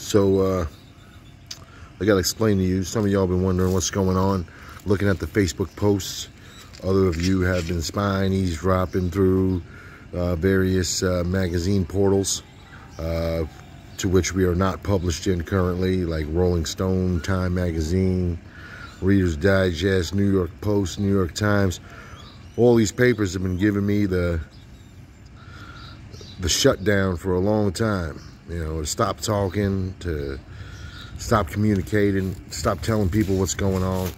So I gotta explain to you, some of y'all been wondering what's going on, looking at the Facebook posts. Other of you have been spying, eavesdropping through various magazine portals to which we are not published in currently, like Rolling Stone, Time Magazine, Reader's Digest, New York Post, New York Times. All these papers have been giving me the shutdown for a long time. You know, to stop talking, to stop communicating, stop telling people what's going on.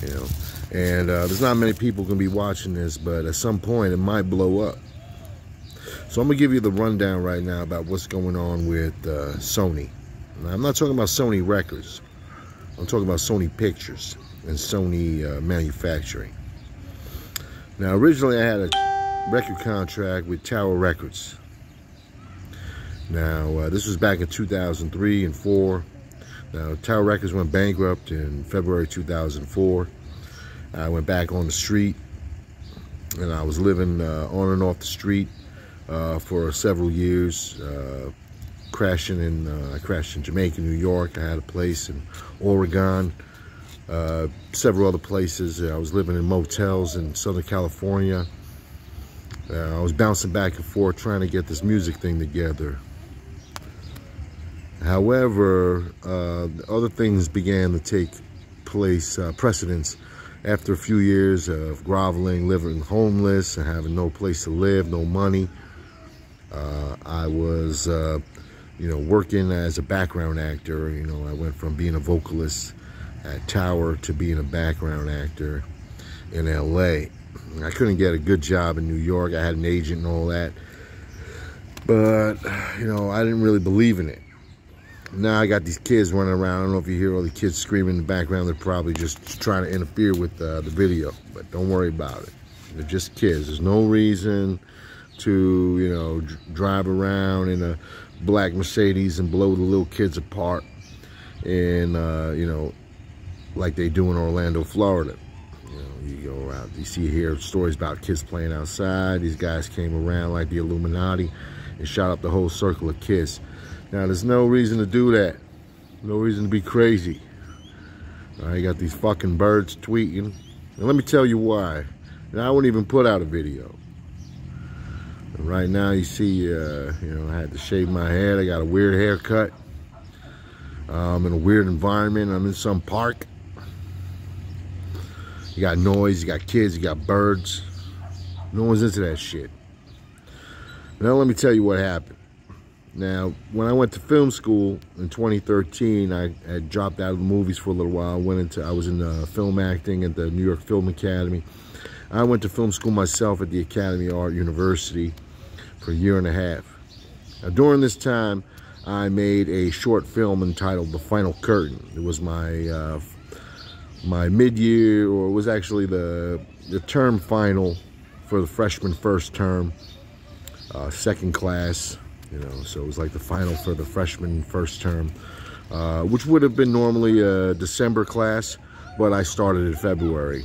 You know, and there's not many people going to be watching this, but at some point it might blow up. So I'm going to give you the rundown right now about what's going on with Sony. Now, I'm not talking about Sony Records. I'm talking about Sony Pictures and Sony Manufacturing. Now, originally I had a record contract with Tower Records. Now, this was back in 2003 and 4. Now, Tower Records went bankrupt in February 2004. I went back on the street, and I was living on and off the street for several years. I crashed in Jamaica, New York. I had a place in Oregon, several other places. I was living in motels in Southern California. I was bouncing back and forth trying to get this music thing together. However, other things began to take place, precedence. After a few years of groveling, living homeless, and having no place to live, no money, I was, working as a background actor. You know, I went from being a vocalist at Tower to being a background actor in LA. I couldn't get a good job in New York. I had an agent and all that, but you know, I didn't really believe in it. Now I got these kids running around. I don't know if you hear all the kids screaming in the background. They're probably just trying to interfere with the video, but don't worry about it. They're just kids. There's no reason to, you know, drive around in a black Mercedes and blow the little kids apart in, you know, like they do in Orlando, Florida. You know, you go around, you hear stories about kids playing outside. These guys came around like the Illuminati and shot up the whole circle of kids. Now, there's no reason to do that. No reason to be crazy. You got these fucking birds tweeting. And let me tell you why. Now, I wouldn't even put out a video. And right now, you see, you know, I had to shave my head. I got a weird haircut. I'm in a weird environment. I'm in some park. You got noise, you got kids, you got birds. No one's into that shit. Now, let me tell you what happened. Now, when I went to film school in 2013, I had dropped out of the movies for a little while. I was in film acting at the New York Film Academy. I went to film school myself at the Academy of Art University for a year and a half. Now, during this time, I made a short film entitled The Final Curtain. It was my my mid-year, or it was actually the term final for the freshman first term, second class. You know, so it was like the final for the freshman first term, which would have been normally a December class, but I started in February.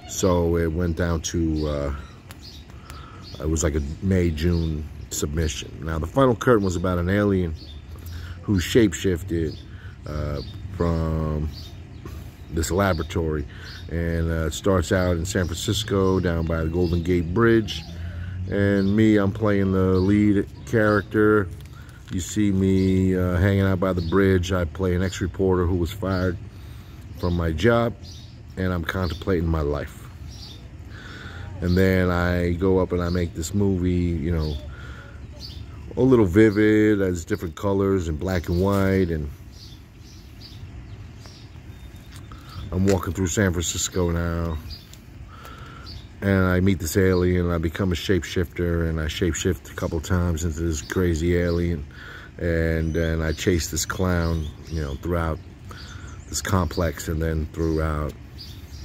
So it went down to, it was like a May, June submission. Now, the Final Curtain was about an alien who shapeshifted from this laboratory. And it starts out in San Francisco, down by the Golden Gate Bridge. And me, I'm playing the lead character. You see me hanging out by the bridge. I play an ex-reporter who was fired from my job, and I'm contemplating my life. And then I go up and I make this movie, you know, a little vivid, has different colors and black and white, and I'm walking through San Francisco now. And I meet this alien, and I become a shapeshifter, and I shapeshift a couple times into this crazy alien. And then I chase this clown, you know, throughout this complex and then throughout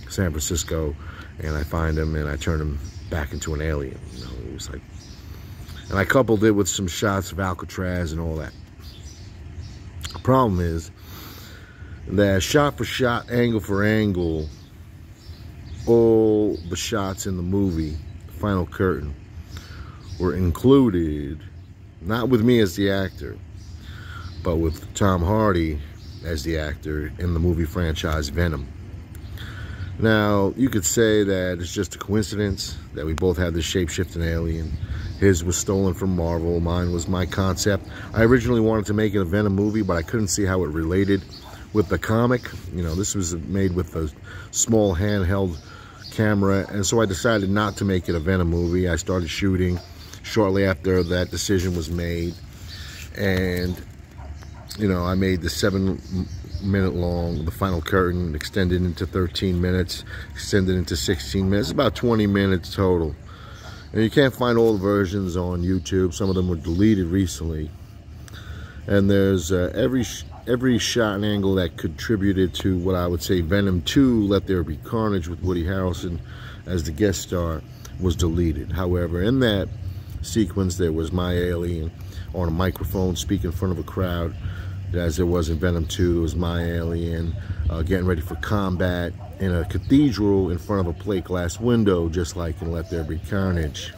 San Francisco. And I find him, and I turn him back into an alien. You know, it was like, and I coupled it with some shots of Alcatraz and all that. The problem is that shot for shot, angle for angle, all the shots in the movie, The Final Curtain, were included, not with me as the actor, but with Tom Hardy as the actor in the movie franchise Venom. Now, you could say that it's just a coincidence that we both had this shape-shifting alien. His was stolen from Marvel, mine was my concept. I originally wanted to make it a Venom movie, but I couldn't see how it related with the comic. You know, this was made with a small handheld camera, and so I decided not to make it a Venom movie. I started shooting shortly after that decision was made, and you know, I made the 7-minute long, the final curtain, extended into 13 minutes, extended into 16 minutes, about 20 minutes total. And you can't find all the versions on YouTube. Some of them were deleted recently. And there's every shot and angle that contributed to what I would say Venom 2, Let There Be Carnage, with Woody Harrelson as the guest star, was deleted. However, in that sequence, there was my alien on a microphone speaking in front of a crowd. As there was in Venom 2, there was my alien getting ready for combat in a cathedral in front of a plate glass window, just like in Let There Be Carnage.